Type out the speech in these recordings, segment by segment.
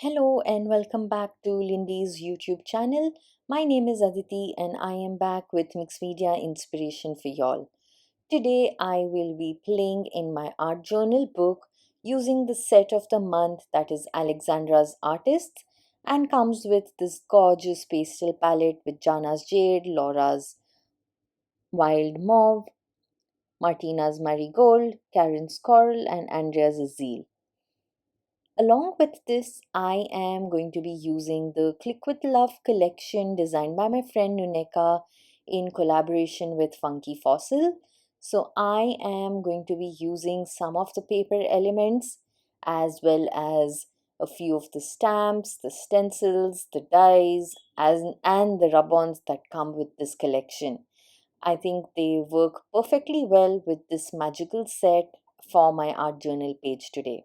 Hello and welcome back to Lindy's YouTube channel. My name is Aditi and I am back with mixed media inspiration for y'all. Today I will be playing in my art journal book using the set of the month, that is Alexandra's Artists, and comes with this gorgeous pastel palette with Jana's Jade, Laura's Wild Mauve, Martina's Marigold, Karen's Coral, and Andrea's Azil. Along with this, I am going to be using the Click with Love collection designed by my friend Nuneka in collaboration with Funky Fossil. So I am going to be using some of the paper elements as well as a few of the stamps, the stencils, the dies, and the rub-ons that come with this collection. I think they work perfectly well with this magical set for my art journal page today.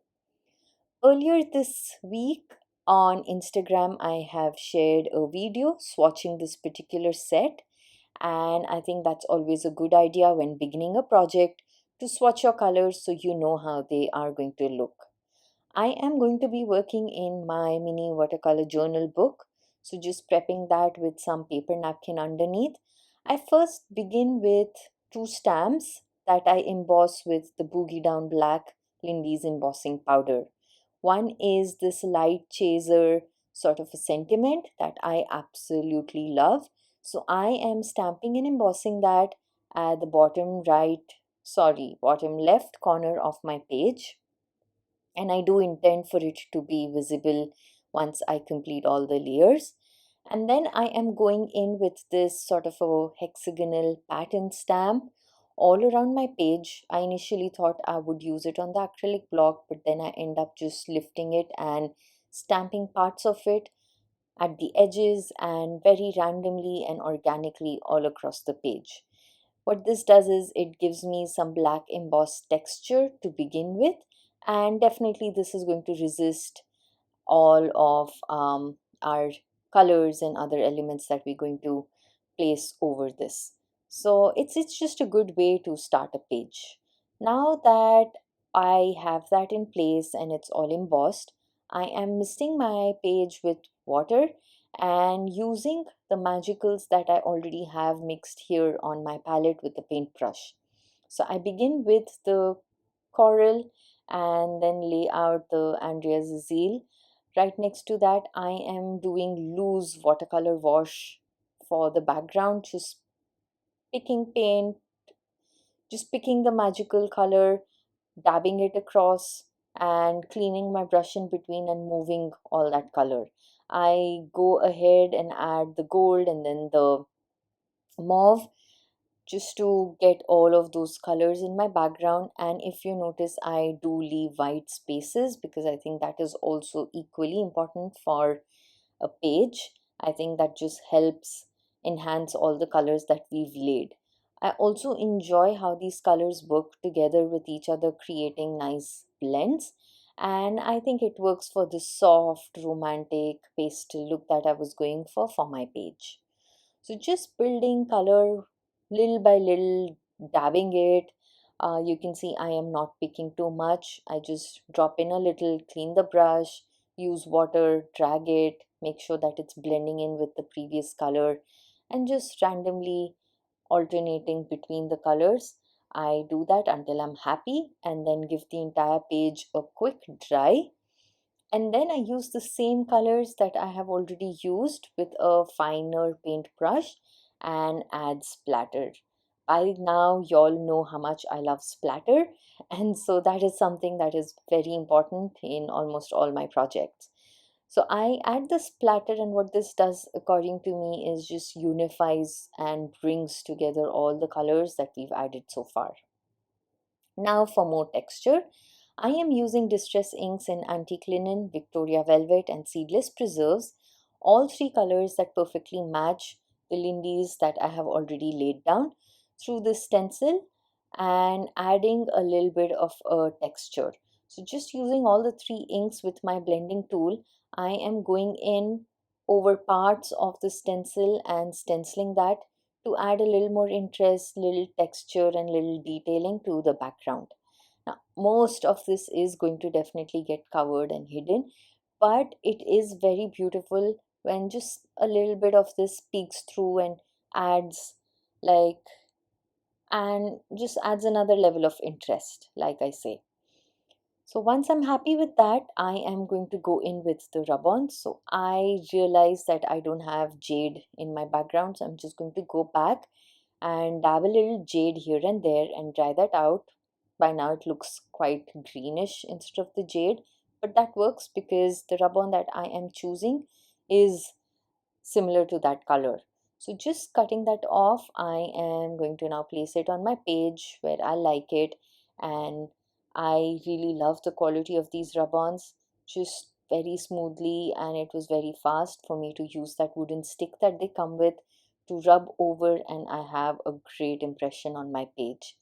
Earlier this week on Instagram, I have shared a video swatching this particular set, and I think that's always a good idea when beginning a project to swatch your colors so you know how they are going to look. I am going to be working in my mini watercolor journal book, so just prepping that with some paper napkin underneath. I first begin with two stamps that I emboss with the Boogie Down Black Lindy's embossing powder. One is this light chaser sort of a sentiment that I absolutely love. So I am stamping and embossing that at the bottom left corner of my page. And I do intend for it to be visible once I complete all the layers. And then I am going in with this sort of a hexagonal pattern stamp all around my page. I initially thought I would use it on the acrylic block, but then I end up just lifting it and stamping parts of it at the edges and very randomly and organically all across the page. What this does is it gives me some black embossed texture to begin with, and definitely this is going to resist all of our colors and other elements that we're going to place over this. So it's just a good way to start a page. Now that I have that in place and it's all embossed, I am misting my page with water and using the magicals that I already have mixed here on my palette with the paintbrush. So I begin with the coral and then lay out the Andrea's Zeal. Right next to that, I am doing loose watercolor wash for the background, picking paint, just picking the magical color, dabbing it across, and cleaning my brush in between and moving all that color. I go ahead and add the gold and then the mauve just to get all of those colors in my background. And if you notice, I do leave white spaces because I think that is also equally important for a page. I think that just helps enhance all the colors that we've laid. I also enjoy how these colors work together with each other, creating nice blends. And I think it works for the soft, romantic pastel look that I was going for my page. So just building color little by little, dabbing it. You can see I am not picking too much. I just drop in a little, clean the brush, use water, drag it, make sure that it's blending in with the previous color, and just randomly alternating between the colors. I do that until I'm happy and then give the entire page a quick dry. And then I use the same colors that I have already used with a finer paintbrush and add splatter. By now, y'all know how much I love splatter, and so that is something that is very important in almost all my projects. So I add the splatter, and what this does, according to me, is just unifies and brings together all the colors that we've added so far. Now for more texture, I am using distress inks in antique linen, Victoria velvet and seedless preserves, all three colors that perfectly match the Lindy's that I have already laid down through the stencil and adding a little bit of a texture. So just using all the three inks with my blending tool, I am going in over parts of the stencil and stenciling that to add a little more interest, little texture and little detailing to the background. Now, most of this is going to definitely get covered and hidden, but it is very beautiful when just a little bit of this peeks through and adds like and just adds another level of interest, like I say. So once I'm happy with that, I am going to go in with the rub-on. So I realize that I don't have jade in my background, so I'm just going to go back and dab a little jade here and there and dry that out. By now it looks quite greenish instead of the jade, but that works because the rub-on that I am choosing is similar to that color. So just cutting that off, I am going to now place it on my page where I like it, and I really love the quality of these rub-ons, just very smoothly, and it was very fast for me to use that wooden stick that they come with to rub over, and I have a great impression on my page.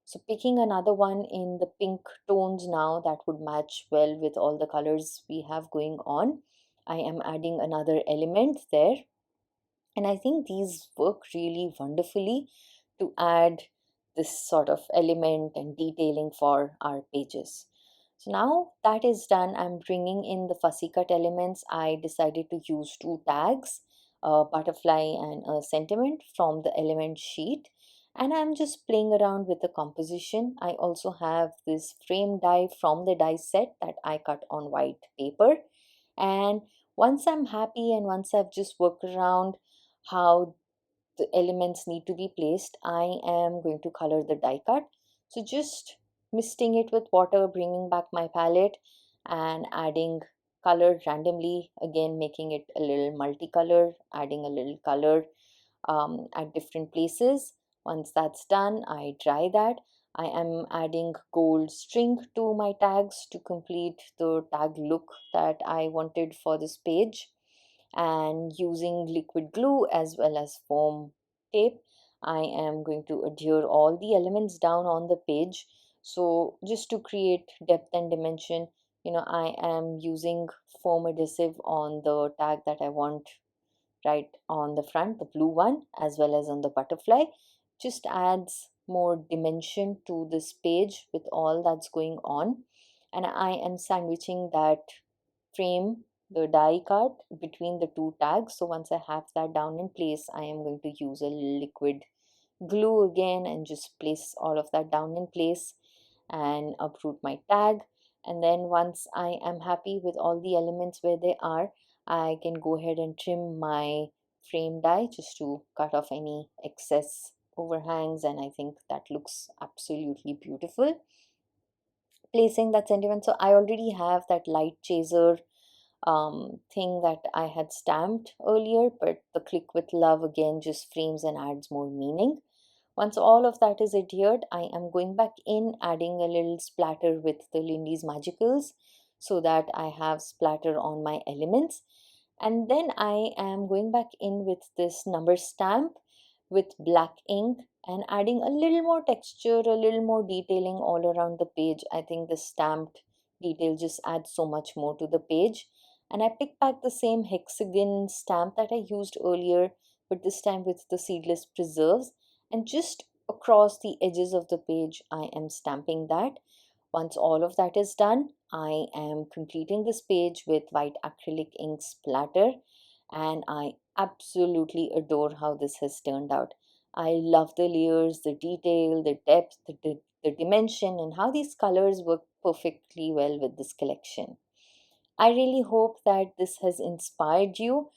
So picking another one in the pink tones now that would match well with all the colors we have going on. I am adding another element there, and I think these work really wonderfully to add this sort of element and detailing for our pages. So now that is done, I'm bringing in the fussy cut elements. I decided to use two tags, a butterfly and a sentiment from the element sheet, and I'm just playing around with the composition. I also have this frame die from the die set that I cut on white paper, and once I'm happy and once I've just worked around how the elements need to be placed, I am going to color the die cut. So just misting it with water, bringing back my palette and adding color randomly, again making it a little multicolor, adding a little color at different places. Once that's done, I dry that. I am adding gold string to my tags to complete the tag look that I wanted for this page, and using liquid glue as well as foam tape, I am going to adhere all the elements down on the page. So just to create depth and dimension, I am using foam adhesive on the tag that I want right on the front, the blue one, as well as on the butterfly. Just adds more dimension to this page with all that's going on. And I am sandwiching that frame, the die cut between the two tags. So once I have that down in place, I am going to use a liquid glue again and just place all of that down in place and uproot my tag. And then once I am happy with all the elements where they are, I can go ahead and trim my frame die just to cut off any excess overhangs, and I think that looks absolutely beautiful. Placing that sentiment, so I already have that light chaser thing that I had stamped earlier, but the click with love again just frames and adds more meaning. Once all of that is adhered, I am going back in, adding a little splatter with the Lindy's Magicals so that I have splatter on my elements. And then I am going back in with this number stamp with black ink and adding a little more texture, a little more detailing all around the page. I think the stamped detail just adds so much more to the page. And I picked back the same hexagon stamp that I used earlier, but this time with the seedless preserves, and just across the edges of the page I am stamping that. Once all of that is done, I am completing this page with white acrylic ink splatter, and I absolutely adore how this has turned out. I love the layers, the detail, the depth, the dimension, and how these colors work perfectly well with this collection. I really hope that this has inspired you.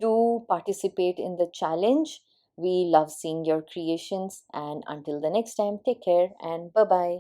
Do participate in the challenge. We love seeing your creations, and until the next time, take care and bye bye.